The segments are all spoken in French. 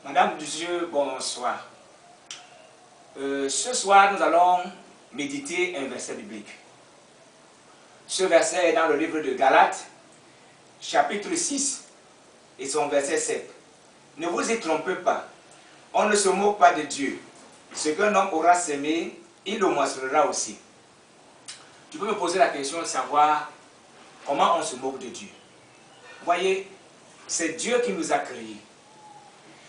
Madame Dieu, bonsoir. Ce soir, nous allons méditer un verset biblique. Ce verset est dans le livre de Galates, chapitre 6, et son verset 7. Ne vous y trompez pas, on ne se moque pas de Dieu. Ce qu'un homme aura semé, il le moissonnera aussi. Tu peux me poser la question de savoir comment on se moque de Dieu. Vous voyez, c'est Dieu qui nous a créés.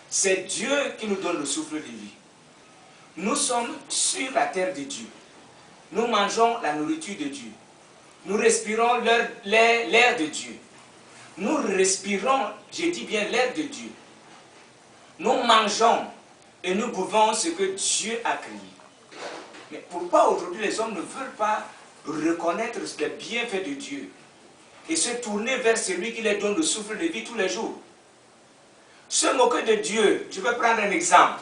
C'est Dieu qui nous donne le souffle de vie. Nous sommes sur la terre de Dieu. Nous mangeons la nourriture de Dieu. Nous respirons l'air de Dieu. Nous respirons, je dis bien l'air de Dieu. Nous mangeons et nous buvons ce que Dieu a créé. Mais pourquoi aujourd'hui les hommes ne veulent pas reconnaître les bienfaits de Dieu et se tourner vers celui qui leur donne le souffle de vie tous les jours? Se moquer de Dieu, je vais prendre un exemple.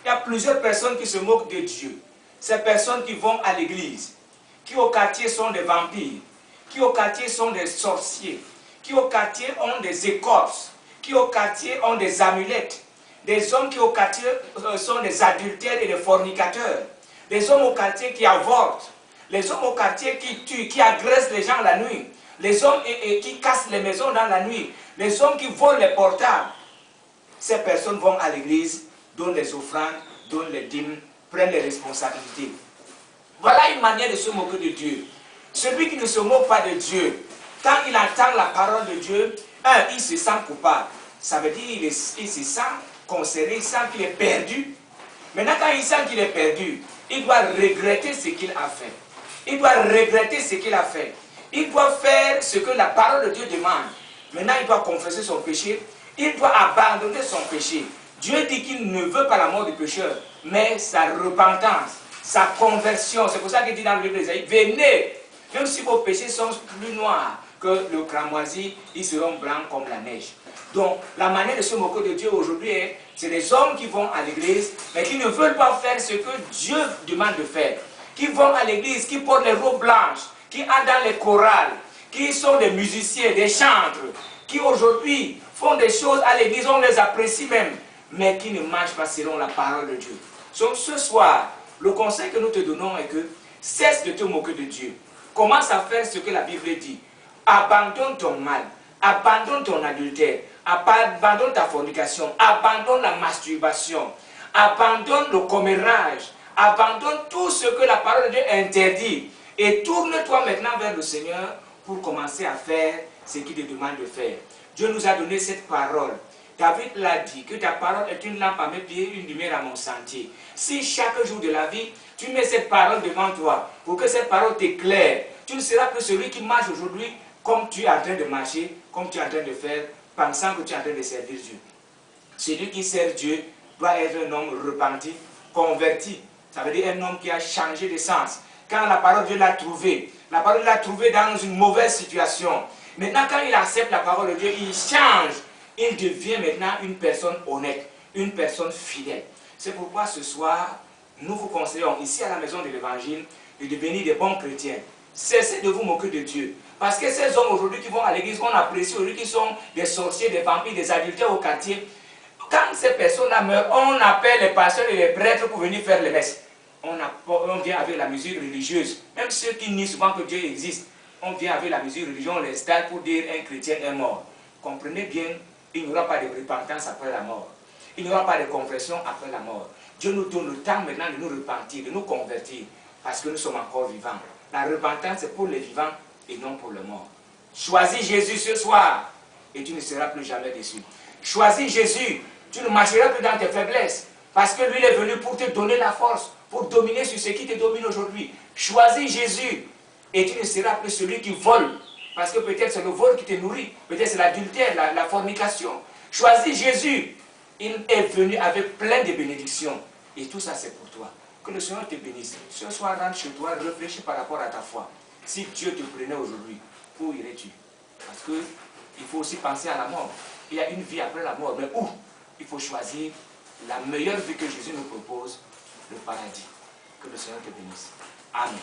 Il y a plusieurs personnes qui se moquent de Dieu. Ces personnes qui vont à l'église, qui au quartier sont des vampires, qui au quartier sont des sorciers, qui au quartier ont des écorces, qui au quartier ont des amulettes, des hommes qui au quartier sont des adultères et des fornicateurs, des hommes au quartier qui avortent, les hommes au quartier qui tuent, qui agressent les gens la nuit, les hommes qui cassent les maisons dans la nuit, les hommes qui volent les portables. Ces personnes vont à l'église, donnent les offrandes, donnent les dîmes, prennent les responsabilités. Voilà une manière de se moquer de Dieu. Celui qui ne se moque pas de Dieu, quand il entend la parole de Dieu, il se sent coupable. Ça veut dire qu'il se sent concerné, il sent qu'il est perdu. Maintenant, quand il sent qu'il est perdu, il doit regretter ce qu'il a fait. Il doit regretter ce qu'il a fait. Il doit faire ce que la parole de Dieu demande. Maintenant, il doit confesser son péché. Il doit abandonner son péché. Dieu dit qu'il ne veut pas la mort du pécheur, mais sa repentance, sa conversion. C'est pour ça qu'il dit dans le livre d'Ésaïe, venez, même si vos péchés sont plus noirs que le cramoisi, ils seront blancs comme la neige. Donc, la manière de se moquer de Dieu aujourd'hui, c'est des hommes qui vont à l'église, mais qui ne veulent pas faire ce que Dieu demande de faire. Qui vont à l'église, qui portent les robes blanches, qui entrent dans les chorales, qui sont des musiciens, des chantres, qui aujourd'hui font des choses à l'église, on les apprécie même, mais qui ne marchent pas selon la parole de Dieu. Donc ce soir, le conseil que nous te donnons est que cesse de te moquer de Dieu. Commence à faire ce que la Bible dit. Abandonne ton mal, abandonne ton adultère, abandonne ta fornication, abandonne la masturbation, abandonne le commérage, abandonne tout ce que la parole de Dieu interdit et tourne-toi maintenant vers le Seigneur pour commencer à faire ce qu'il te demande de faire. Dieu nous a donné cette parole. David l'a dit, que ta parole est une lampe à mes pieds, une lumière à mon sentier. Si chaque jour de la vie, tu mets cette parole devant toi, pour que cette parole t'éclaire, tu ne seras plus celui qui marche aujourd'hui comme tu es en train de marcher, comme tu es en train de faire, pensant que tu es en train de servir Dieu. Celui qui sert Dieu doit être un homme repenti, converti. Ça veut dire un homme qui a changé de sens. Quand la parole de Dieu l'a trouvé dans une mauvaise situation. Maintenant, quand il accepte la parole de Dieu, il change. Il devient maintenant une personne honnête, une personne fidèle. C'est pourquoi ce soir, nous vous conseillons ici à la maison de l'Évangile de devenir des bons chrétiens. Cessez de vous moquer de Dieu. Parce que ces hommes aujourd'hui qui vont à l'église, qu'on apprécie aujourd'hui, qui sont des sorciers, des vampires, des adultères au quartier, quand ces personnes-là meurent, on appelle les pasteurs et les prêtres pour venir faire les messes. On vient avec la musique religieuse. Même ceux qui nient souvent que Dieu existe, on vient avec la musique religieuse, on les installe pour dire un chrétien est mort. Comprenez bien, il n'y aura pas de repentance après la mort. Il n'y aura pas de confession après la mort. Dieu nous donne le temps maintenant de nous repentir, de nous convertir, parce que nous sommes encore vivants. La repentance, c'est pour les vivants et non pour les morts. Choisis Jésus ce soir et tu ne seras plus jamais déçu. Choisis Jésus, tu ne marcheras plus dans tes faiblesses, parce que lui il est venu pour te donner la force, pour dominer sur ce qui te domine aujourd'hui. Choisis Jésus et tu ne seras plus celui qui vole, parce que peut-être c'est le vol qui te nourrit, peut-être c'est l'adultère, la fornication. Choisis Jésus, il est venu avec plein de bénédictions et tout ça c'est pour toi. Que le Seigneur te bénisse. Ce soir, rentre chez toi, réfléchis par rapport à ta foi. Si Dieu te prenait aujourd'hui, où irais-tu? Parce qu'il faut aussi penser à la mort. Il y a une vie après la mort, mais où? Il faut choisir la meilleure vie que Jésus nous propose, le paradis. Que le Seigneur te bénisse. Amen.